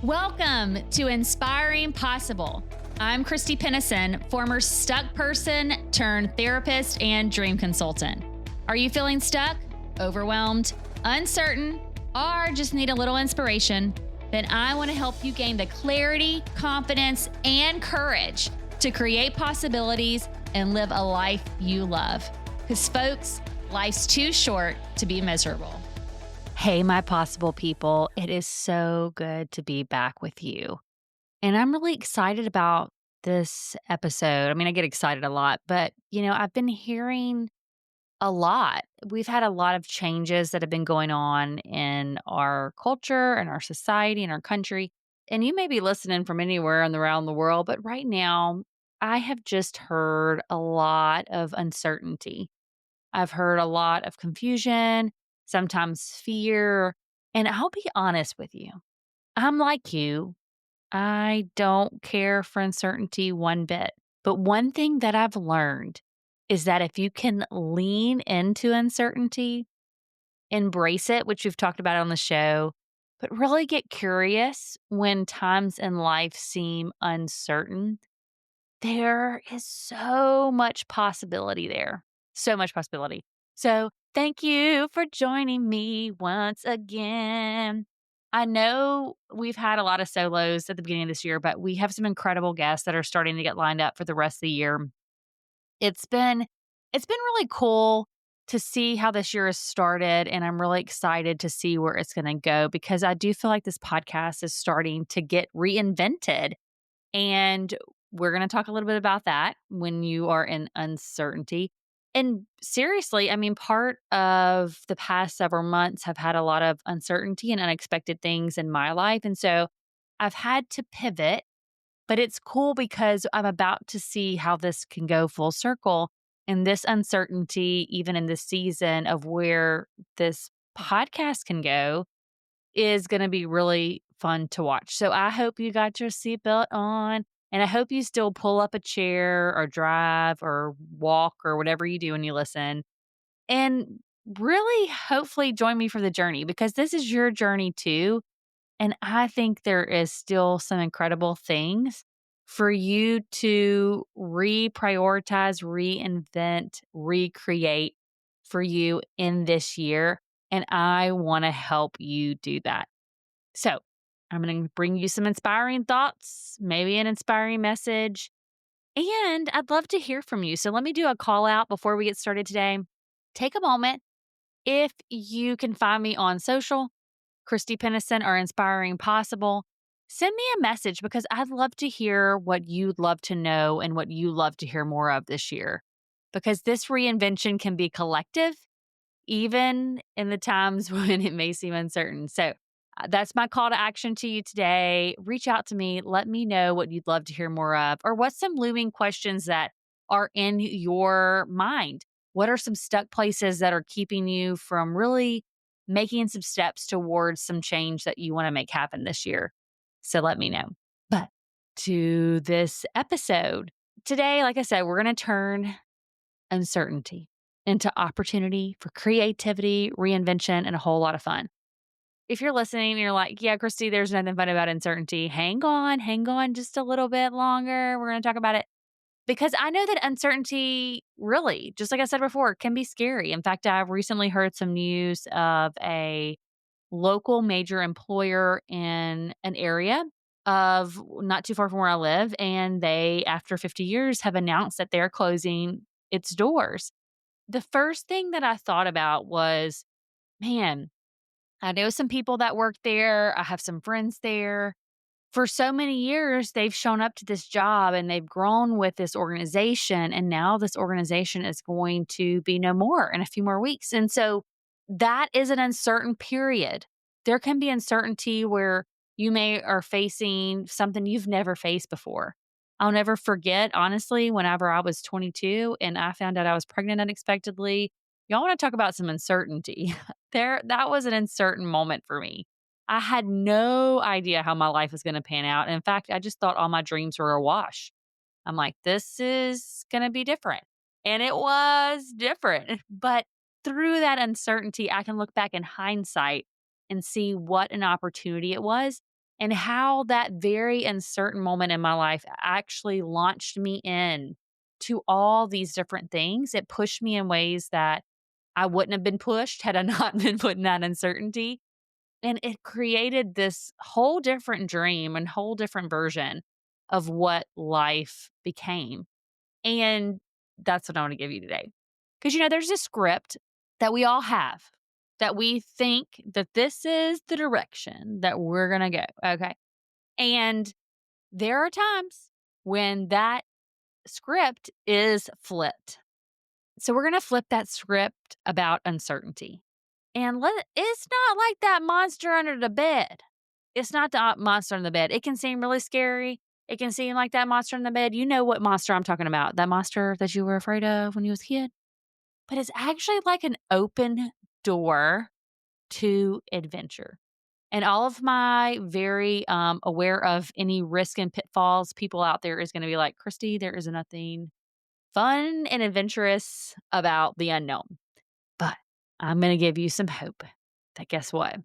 Welcome to Inspiring Possible. I'm Christy Pennison, former stuck person turned therapist and dream consultant. Are you feeling stuck, overwhelmed, uncertain, or just need a little inspiration? Then I want to help you gain the clarity, confidence, and courage to create possibilities and live a life you love. Because folks, life's too short to be miserable. Hey, my possible people, it is so good to be back with you. And I'm really excited about this episode. I mean, I get excited a lot, but I've been hearing a lot. We've had a lot of changes that have been going on in our culture and our society and our country. And you may be listening from anywhere around the world, but right now I have just heard a lot of uncertainty. I've heard a lot of confusion, sometimes fear. And I'll be honest with you, I'm like you. I don't care for uncertainty one bit. But one thing that I've learned is that if you can lean into uncertainty, embrace it, which we've talked about on the show, but really get curious when times in life seem uncertain, there is so much possibility there. So much possibility. So thank you for joining me once again. I know we've had a lot of solos at the beginning of this year, but we have some incredible guests that are starting to get lined up for the rest of the year. It's been really cool to see how this year has started, and I'm really excited to see where it's going to go because I do feel like this podcast is starting to get reinvented. And we're going to talk a little bit about that when you are in uncertainty. And seriously, I mean, part of the past several months have had a lot of uncertainty and unexpected things in my life. And so I've had to pivot, but it's cool because I'm about to see how this can go full circle. And this uncertainty, even in this season of where this podcast can go, is going to be really fun to watch. So I hope you got your seatbelt on, and I hope you still pull up a chair or drive or walk or whatever you do when you listen. And really, hopefully, join me for the journey because this is your journey too. And I think there is still some incredible things for you to reprioritize, reinvent, recreate for you in this year. And I want to help you do that. So I'm going to bring you some inspiring thoughts, maybe an inspiring message, and I'd love to hear from you. So let me do a call out before we get started today. Take a moment. If you can find me on social, Christy Pennison or Inspiring Possible, send me a message because I'd love to hear what you'd love to know and what you love to hear more of this year. Because this reinvention can be collective, even in the times when it may seem uncertain. So that's my call to action to you today. Reach out to me. Let me know what you'd love to hear more of, or what's some looming questions that are in your mind. What are some stuck places that are keeping you from really making some steps towards some change that you want to make happen this year? So let me know. But to this episode today, like I said, we're going to turn uncertainty into opportunity for creativity, reinvention, and a whole lot of fun. If you're listening and you're like, yeah, Christy, there's nothing fun about uncertainty, hang on just a little bit longer. We're going to talk about it because I know that uncertainty really, just like I said before, can be scary. In fact, I've recently heard some news of a local major employer in an area of not too far from where I live. And they, after 50 years, have announced that they're closing its doors. The first thing that I thought about was, man, I know some people that work there. I have some friends there. For so many years, they've shown up to this job and they've grown with this organization. And now this organization is going to be no more in a few more weeks. And so that is an uncertain period. There can be uncertainty where you may are facing something you've never faced before. I'll never forget, honestly, whenever I was 22 and I found out I was pregnant unexpectedly. Y'all want to talk about some uncertainty. That was an uncertain moment for me. I had no idea how my life was going to pan out. In fact, I just thought all my dreams were a wash. I'm like, this is going to be different. And it was different. But through that uncertainty, I can look back in hindsight and see what an opportunity it was and how that very uncertain moment in my life actually launched me in to all these different things. It pushed me in ways that I wouldn't have been pushed had I not been put in that uncertainty. And it created this whole different dream and whole different version of what life became. And that's what I want to give you today. Because, there's a script that we all have that we think that this is the direction that we're going to go. Okay. And there are times when that script is flipped. So we're going to flip that script about uncertainty. And it's not like that monster under the bed. It's not the monster under the bed. It can seem really scary. It can seem like that monster in the bed. You know what monster I'm talking about. That monster that you were afraid of when you was a kid. But it's actually like an open door to adventure. And all of my very aware of any risk and pitfalls people out there is going to be like, Christy, there is nothing fun and adventurous about the unknown. But I'm going to give you some hope that guess what?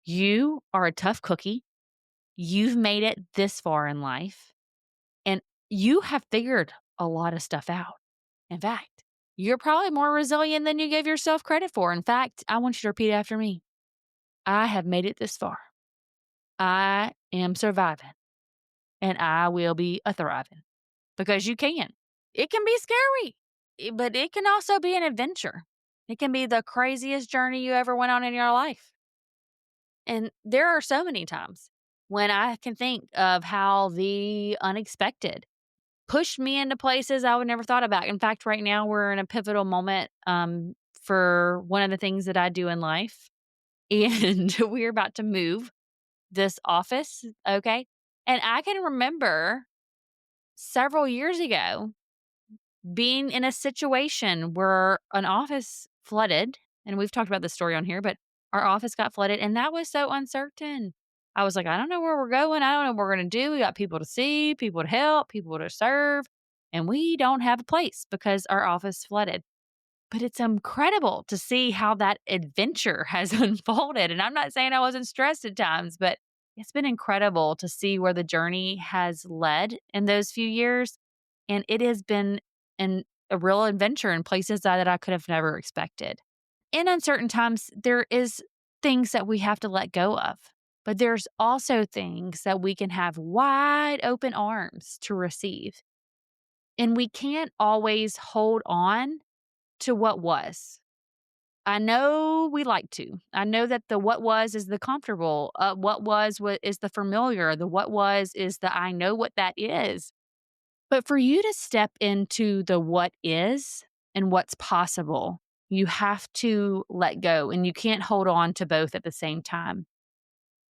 You are a tough cookie. You've made it this far in life, and you have figured a lot of stuff out. In fact, you're probably more resilient than you gave yourself credit for. In fact, I want you to repeat after me. I have made it this far. I am surviving, and I will be a thriving because you can. It can be scary, but it can also be an adventure. It can be the craziest journey you ever went on in your life. And there are so many times when I can think of how the unexpected pushed me into places I would never thought about. In fact, right now we're in a pivotal moment for one of the things that I do in life. And we're about to move this office. Okay. And I can remember several years ago being in a situation where an office flooded, and we've talked about this story on here, but our office got flooded, and that was so uncertain. I was like, I don't know where we're going. I don't know what we're going to do. We got people to see, people to help, people to serve, and we don't have a place because our office flooded. But it's incredible to see how that adventure has unfolded. And I'm not saying I wasn't stressed at times, but it's been incredible to see where the journey has led in those few years. And it has been a real adventure in places that I could have never expected. In uncertain times, there is things that we have to let go of, but there's also things that we can have wide open arms to receive. And we can't always hold on to what was. I know we like to. I know that the what was is the comfortable. What is the familiar. The what was is the I know what that is. But for you to step into the what is and what's possible, you have to let go and you can't hold on to both at the same time.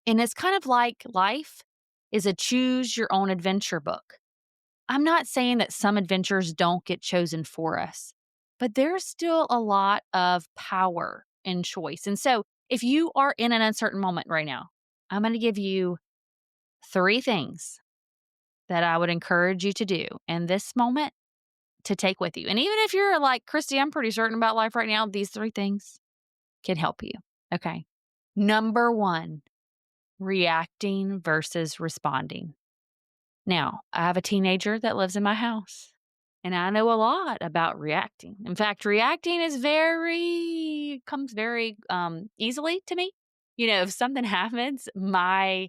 And it's kind of like life is a choose your own adventure book. I'm not saying that some adventures don't get chosen for us, but there's still a lot of power in choice. And so if you are in an uncertain moment right now, I'm going to give you 3 things that I would encourage you to do in this moment to take with you. And even if you're like, Christy, I'm pretty certain about life right now, these 3 things can help you. Okay. Number 1, reacting versus responding. Now, I have a teenager that lives in my house, and I know a lot about reacting. In fact, reacting is comes very easily to me. If something happens, my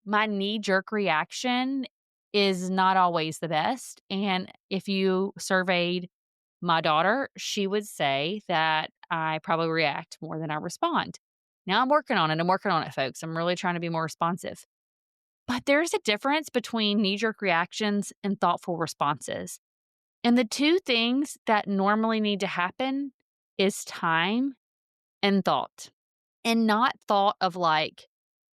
knee-jerk reaction is not always the best. And if you surveyed my daughter, she would say that I probably react more than I respond. Now I'm working on it. I'm working on it, folks. I'm really trying to be more responsive. But there's a difference between knee-jerk reactions and thoughtful responses. And the 2 things that normally need to happen is time and thought. And not thought of like,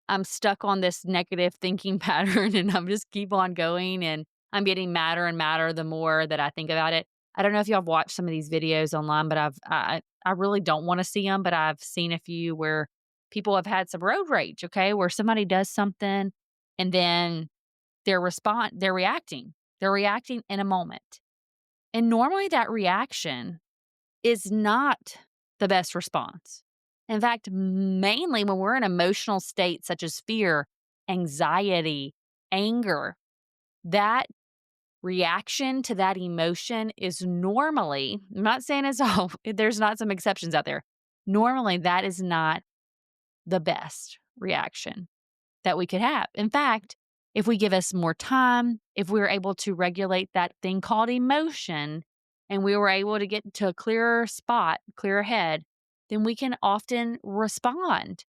I'm stuck on this negative thinking pattern and I'm just keep on going and I'm getting madder and madder the more that I think about it. I don't know if y'all have watched some of these videos online, but I really don't want to see them, but I've seen a few where people have had some road rage, okay, where somebody does something and then they're reacting. They're reacting in a moment. And normally that reaction is not the best response. In fact, mainly when we're in emotional states such as fear, anxiety, anger, that reaction to that emotion is normally, I'm not saying it's all, there's not some exceptions out there. Normally, that is not the best reaction that we could have. In fact, if we give us more time, if we were able to regulate that thing called emotion, and we were able to get to a clearer spot, clearer head, then we can often respond.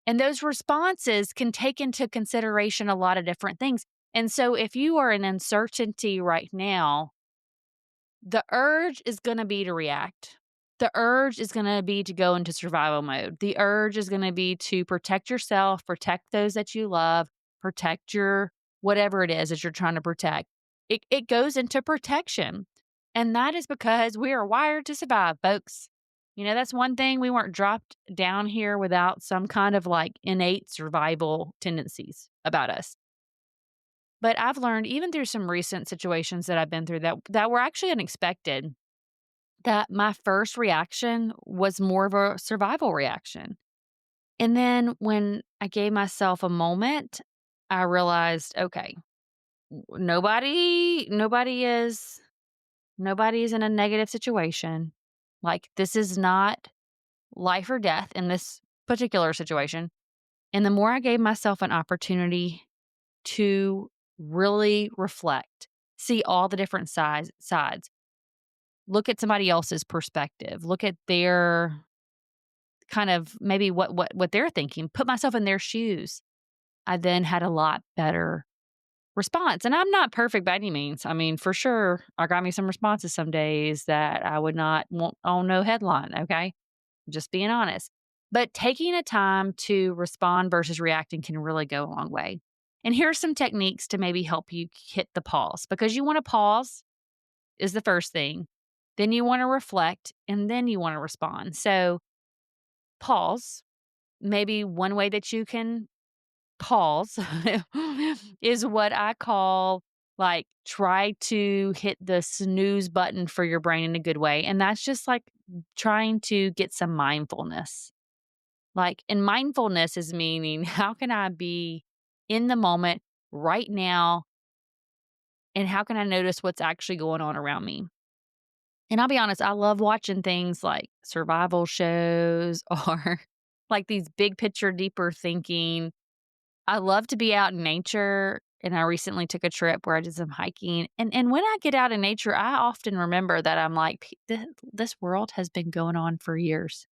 And those responses can take into consideration a lot of different things. And so if you are in uncertainty right now, the urge is going to be to react. The urge is going to be to go into survival mode. The urge is going to be to protect yourself, protect those that you love, protect your whatever it is that you're trying to protect. It goes into protection. And that is because we are wired to survive, folks. That's one thing. We weren't dropped down here without some kind of like innate survival tendencies about us. But I've learned, even through some recent situations that I've been through that were actually unexpected, that my first reaction was more of a survival reaction. And then when I gave myself a moment, I realized, okay, nobody is in a negative situation. Like, this is not life or death in this particular situation. And the more I gave myself an opportunity to really reflect, see all the different sides, look at somebody else's perspective, look at their kind of maybe what they're thinking, put myself in their shoes, I then had a lot better response. And I'm not perfect by any means. I mean, for sure, I got me some responses some days that I would not want on no headline, okay? Just being honest. But taking a time to respond versus reacting can really go a long way. And here are some techniques to maybe help you hit the pause, because you want to pause is the first thing. Then you want to reflect, and then you want to respond. So pause, maybe one way that you can pause is what I call, like, try to hit the snooze button for your brain in a good way. And that's just like trying to get some mindfulness. Like, and mindfulness is meaning, how can I be in the moment right now? And how can I notice what's actually going on around me? And I'll be honest, I love watching things like survival shows or like these big picture, deeper thinking. I love to be out in nature. And I recently took a trip where I did some hiking. And when I get out in nature, I often remember that I'm like, This world has been going on for years.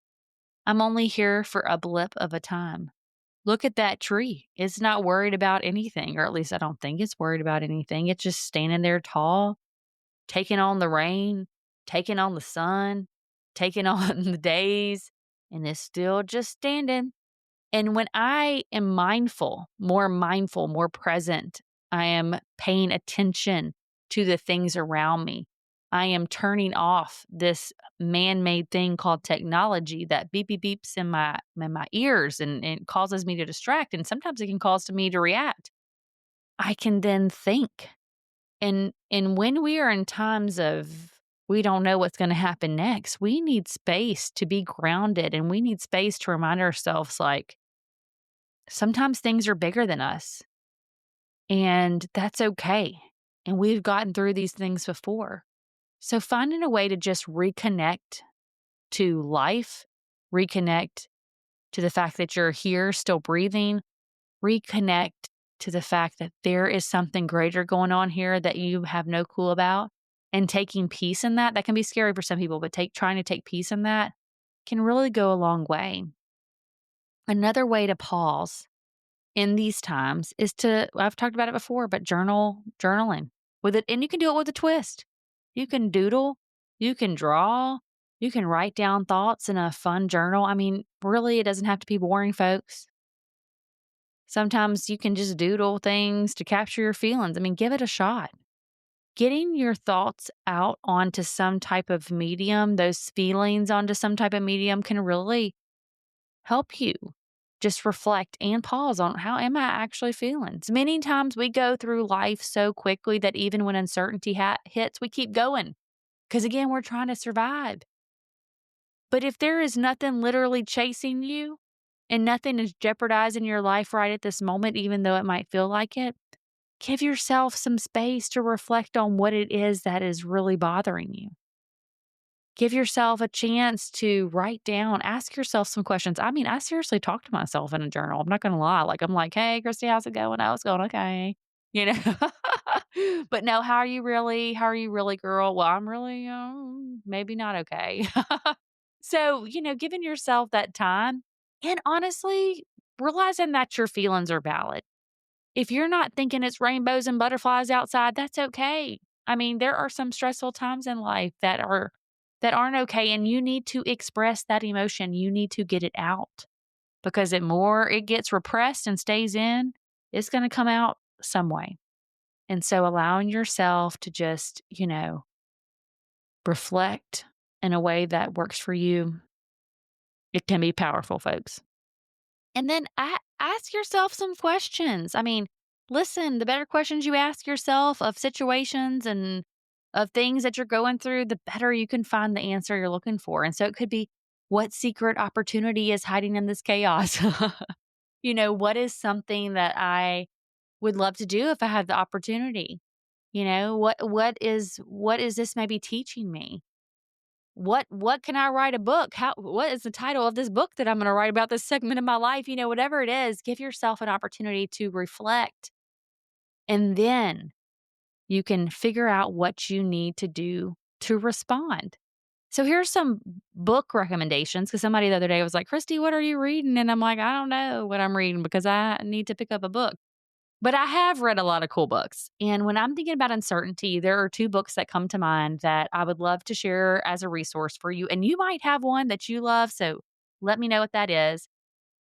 I'm only here for a blip of a time. Look at that tree. It's not worried about anything, or at least I don't think it's worried about anything. It's just standing there tall, taking on the rain, taking on the sun, taking on the days, and it's still just standing. And when I am mindful, more present, I am paying attention to the things around me. I am turning off this man-made thing called technology that beep beep beeps in my ears, and it causes me to distract, and sometimes it can cause me to react. I can then think. And when we are in times of we don't know what's going to happen next, we need space to be grounded, and we need space to remind ourselves, like, sometimes things are bigger than us, and that's okay. And we've gotten through these things before. So finding a way to just reconnect to life, reconnect to the fact that you're here still breathing, reconnect to the fact that there is something greater going on here that you have no clue about, and taking peace in that. That can be scary for some people, but trying to take peace in that can really go a long way. Another way to pause in these times is I've talked about it before, but journaling with it. And you can do it with a twist. You can doodle, you can draw, you can write down thoughts in a fun journal. I mean, really, it doesn't have to be boring, folks. Sometimes you can just doodle things to capture your feelings. I mean, give it a shot. Getting your thoughts out onto some type of medium, those feelings onto some type of medium, can really help you just reflect and pause on, how am I actually feeling? So many times we go through life so quickly that even when uncertainty hits, we keep going because, again, we're trying to survive. But if there is nothing literally chasing you, and nothing is jeopardizing your life right at this moment, even though it might feel like it, give yourself some space to reflect on what it is that is really bothering you. Give yourself a chance to write down, ask yourself some questions. I mean, I seriously talk to myself in a journal. I'm not going to lie. Like, I'm like, hey, Christy, how's it going? Oh, it's going okay. You know, but no, how are you really? How are you really, girl? Well, I'm really, maybe not okay. So, giving yourself that time and honestly realizing that your feelings are valid. If you're not thinking it's rainbows and butterflies outside, that's okay. I mean, there are some stressful times in life that aren't okay, and you need to express that emotion. You need to get it out because the more it gets repressed and stays in, it's going to come out some way. And so allowing yourself to just, reflect in a way that works for you, it can be powerful, folks. And then ask yourself some questions. I mean, listen, the better questions you ask yourself of situations and of things that you're going through, the better you can find the answer you're looking for. And so it could be, what secret opportunity is hiding in this chaos? What is something that I would love to do if I had the opportunity? What is this maybe teaching me? What can I write a book? What is the title of this book that I'm going to write about this segment of my life? Whatever it is, give yourself an opportunity to reflect. And then you can figure out what you need to do to respond. So here's some book recommendations because somebody the other day was like, Christy, what are you reading? And I'm like, I don't know what I'm reading because I need to pick up a book. But I have read a lot of cool books. And when I'm thinking about uncertainty, there are two books that come to mind that I would love to share as a resource for you. And you might have one that you love. So let me know what that is.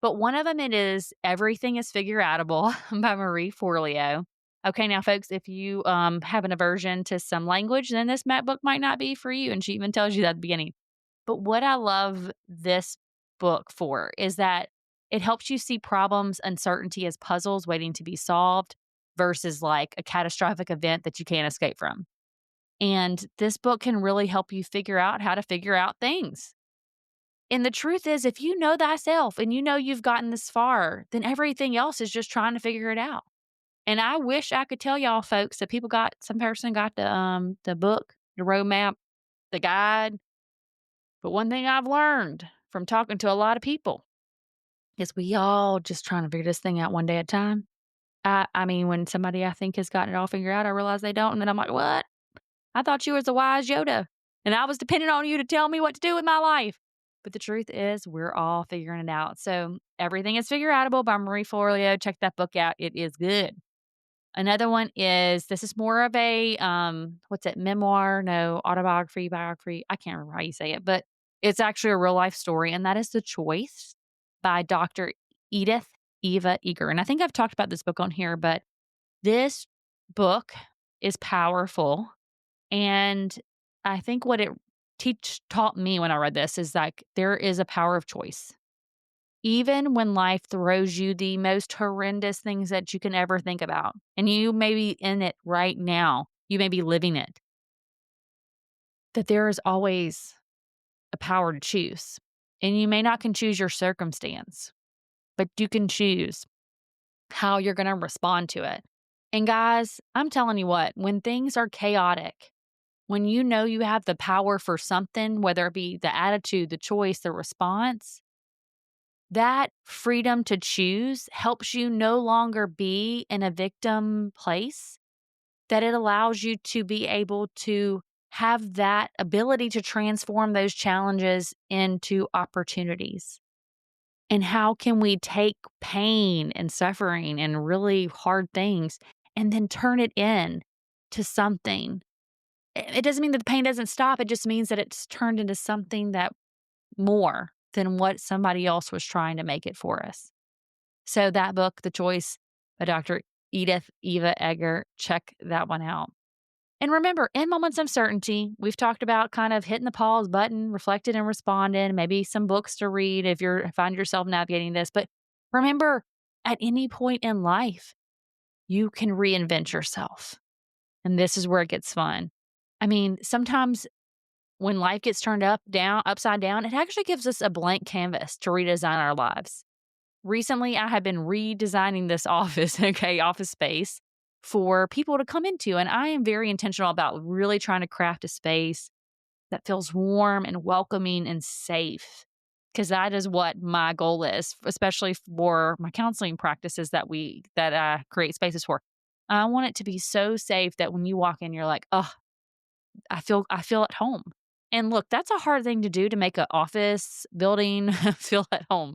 But one of them, it is Everything is Figure Outable by Marie Forleo. Okay, now, folks, if you have an aversion to some language, then this book might not be for you. And she even tells you that at the beginning. But what I love this book for is that it helps you see problems, uncertainty as puzzles waiting to be solved versus like a catastrophic event that you can't escape from. And this book can really help you figure out how to figure out things. And the truth is, if you know thyself and you know you've gotten this far, then everything else is just trying to figure it out. And I wish I could tell y'all folks that some person got the book, the roadmap, the guide. But one thing I've learned from talking to a lot of people is we all just trying to figure this thing out one day at a time. I mean, when somebody I think has gotten it all figured out, I realize they don't. And then I'm like, what? I thought you was the wise Yoda and I was depending on you to tell me what to do with my life. But the truth is we're all figuring it out. So Everything is Figure Outable by Marie Forleo. Check that book out. It is good. Another one is, this is more of a, what's it, memoir? No, autobiography, biography. I can't remember how you say it, but it's actually a real life story. And that is The Choice by Dr. Edith Eva Eger. And I think I've talked about this book on here, but this book is powerful. And I think what it taught me when I read this is like, there is a power of choice. Even when life throws you the most horrendous things that you can ever think about, and you may be in it right now, you may be living it, that there is always a power to choose. And you may not can choose your circumstance, but you can choose how you're going to respond to it. And guys, I'm telling you what, when things are chaotic, when you know you have the power for something, whether it be the attitude, the choice, the response, that freedom to choose helps you no longer be in a victim place, that it allows you to be able to have that ability to transform those challenges into opportunities. And how can we take pain and suffering and really hard things and then turn it in to something? It doesn't mean that the pain doesn't stop. It just means that it's turned into something that more than what somebody else was trying to make it for us. So that book, The Choice by Dr. Edith Eva Eger, check that one out. And remember, in moments of uncertainty, we've talked about kind of hitting the pause button, reflecting and responding, maybe some books to read if you find yourself navigating this. But remember, at any point in life, you can reinvent yourself. And this is where it gets fun. I mean, sometimes when life gets turned upside down, it actually gives us a blank canvas to redesign our lives. recently I have been redesigning this office, okay, office space for people to come into. And I am very intentional about really trying to craft a space that feels warm and welcoming and safe. Because that is what my goal is, especially for my counseling practices that I create spaces for. I want it to be so safe that when you walk in, you're like, oh, I feel at home. And look, that's a hard thing to do to make an office building feel at home.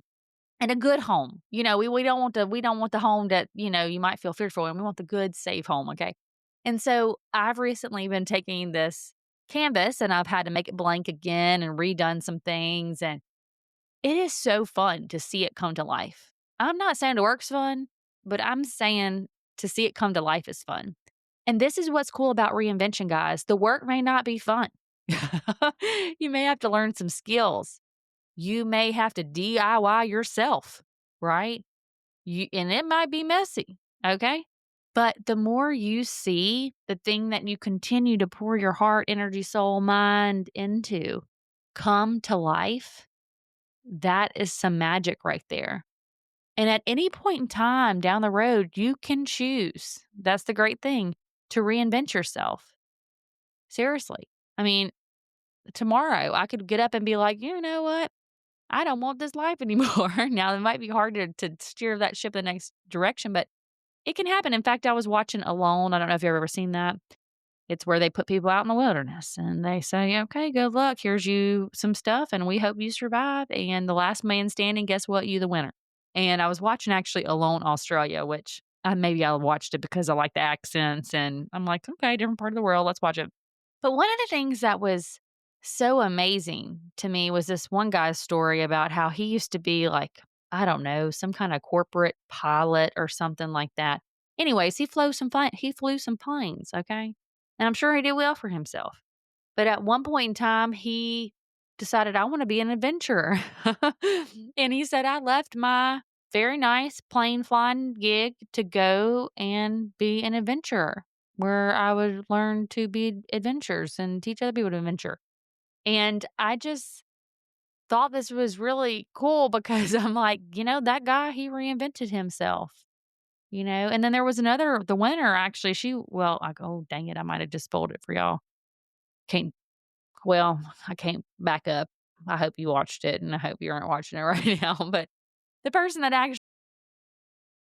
And a good home. We don't want the home that, you might feel fearful in. We want the good, safe home, okay? And so I've recently been taking this canvas and I've had to make it blank again and redone some things. And it is so fun to see it come to life. I'm not saying the work's fun, but I'm saying to see it come to life is fun. And this is what's cool about reinvention, guys. The work may not be fun. You may have to learn some skills. You may have to DIY yourself, right? And it might be messy, okay? But the more you see the thing that you continue to pour your heart, energy, soul, mind into come to life, that is some magic right there. And at any point in time down the road, you can choose. That's the great thing to reinvent yourself. Seriously. I mean, tomorrow I could get up and be like, you know what? I don't want this life anymore. Now, it might be hard to steer that ship in the next direction, but it can happen. In fact, I was watching Alone. I don't know if you've ever seen that. It's where they put people out in the wilderness and they say, okay, good luck. Here's you some stuff and we hope you survive. And the last man standing, guess what? You the winner. And I was watching actually Alone Australia, which maybe I watched it because I like the accents. And I'm like, okay, different part of the world. Let's watch it. But one of the things that was so amazing to me was this one guy's story about how he used to be like, I don't know, some kind of corporate pilot or something like that. Anyways, he flew some planes, okay? And I'm sure he did well for himself. But at one point in time, he decided, I want to be an adventurer. And he said, I left my very nice plane flying gig to go and be an adventurer where I would learn to be adventures and teach other people to adventure. And I just thought this was really cool because I'm like, that guy, he reinvented himself. And then there was the winner actually, oh, dang it, I might have just spoiled it for y'all. Can't, I can't back up. I hope you watched it and I hope you aren't watching it right now. But the person that actually